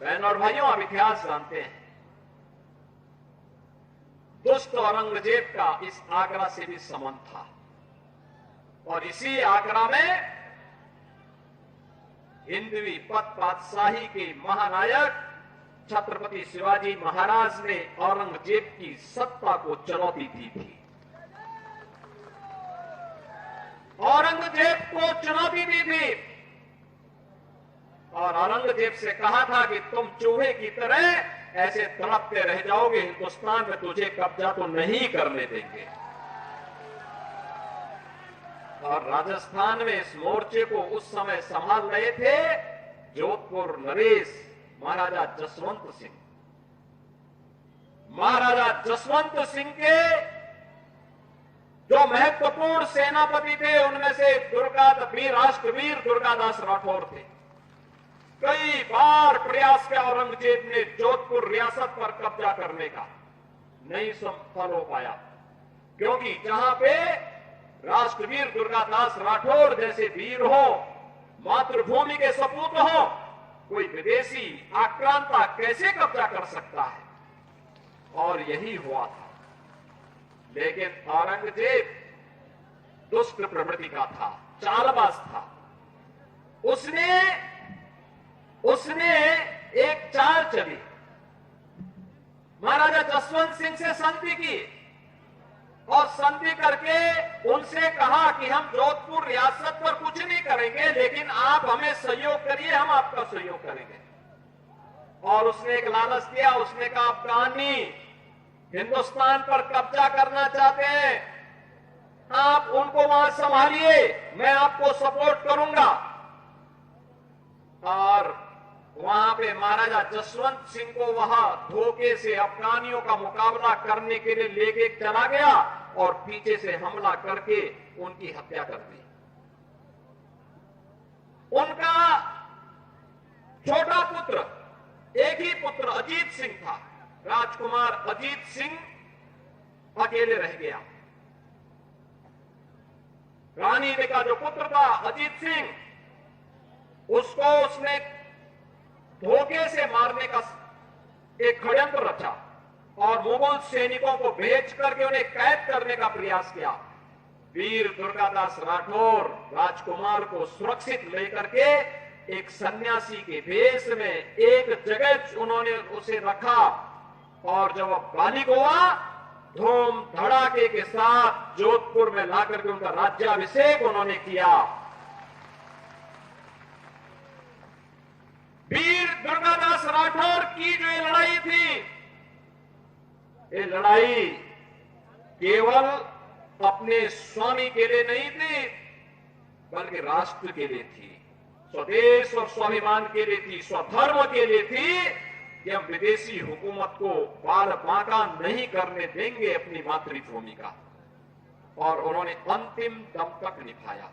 बहन और भाइयों, आप इतिहास जानते हैं। दुष्ट औरंगजेब का इस आगरा से भी संबंध था और इसी आगरा में हिंदवी पद बादशाही के महानायक छत्रपति शिवाजी महाराज ने औरंगजेब की सत्ता को चुनौती दी थी। औरंगजेब को चुनौती दी थी और औरंगजेब से कहा था कि तुम चूहे की तरह ऐसे तड़पते रह जाओगे, हिंदुस्तान में तुझे कब्जा तो नहीं करने देंगे। और राजस्थान में इस मोर्चे को उस समय संभाल रहे थे जोधपुर नरेश महाराजा जसवंत सिंह। महाराजा जसवंत सिंह के जो महत्वपूर्ण सेनापति थे उनमें से राष्ट्रवीर दुर्गादास राठौर थे। कई बार प्रयास किया औरंगजेब ने जोधपुर रियासत पर कब्जा करने का, नहीं सफल हो पाया, क्योंकि जहां पे राष्ट्रवीर दुर्गादास राठौर जैसे वीर हो, मातृभूमि के सपूत हो, कोई विदेशी आक्रांता कैसे कब्जा कर सकता है। और यही हुआ था। लेकिन औरंगजेब दुष्ट प्रवृत्ति का था, चालबाज था। उसने एक चाल चली, महाराजा जसवंत सिंह से संधि की और संधि करके उनसे कहा कि हम जोधपुर रियासत पर कुछ नहीं करेंगे, लेकिन आप हमें सहयोग करिए, हम आपका सहयोग करेंगे। और उसने एक लालच दिया, उसने कहा अफगानी हिंदुस्तान पर कब्जा करना चाहते हैं, आप उनको वहां संभालिए, मैं आपको सपोर्ट करूंगा। और वहां पे महाराजा जसवंत सिंह को वहां धोखे से अफगानियों का मुकाबला करने के लिए लेके चला गया और पीछे से हमला करके उनकी हत्या कर दी। उनका छोटा पुत्र, एक ही पुत्र अजीत सिंह था, राजकुमार अजीत सिंह अकेले रह गया। रानी का जो पुत्र था अजीत सिंह, उसको उसने धोखे से मारने का एक षड्यंत्र रचा और मुगल सैनिकों को भेज करके उन्हें कैद करने का प्रयास किया। वीर दुर्गादास राठौर राजकुमार को सुरक्षित लेकर के एक सन्यासी के भेष में एक जगह उन्होंने उसे रखा और जब वह बालिग हुआ, धूम धड़ाके के साथ जोधपुर में लाकर के उनका राज्याभिषेक उन्होंने किया। वीर दुर्गादास राठौर की जो ये लड़ाई थी, ये लड़ाई केवल अपने स्वामी के लिए नहीं थी, बल्कि राष्ट्र के लिए थी, स्वदेश और स्वाभिमान के लिए थी, स्वधर्म के लिए थी कि हम विदेशी हुकूमत को बाल बांका नहीं करने देंगे अपनी मातृभूमि का। और उन्होंने अंतिम दम तक निभाया।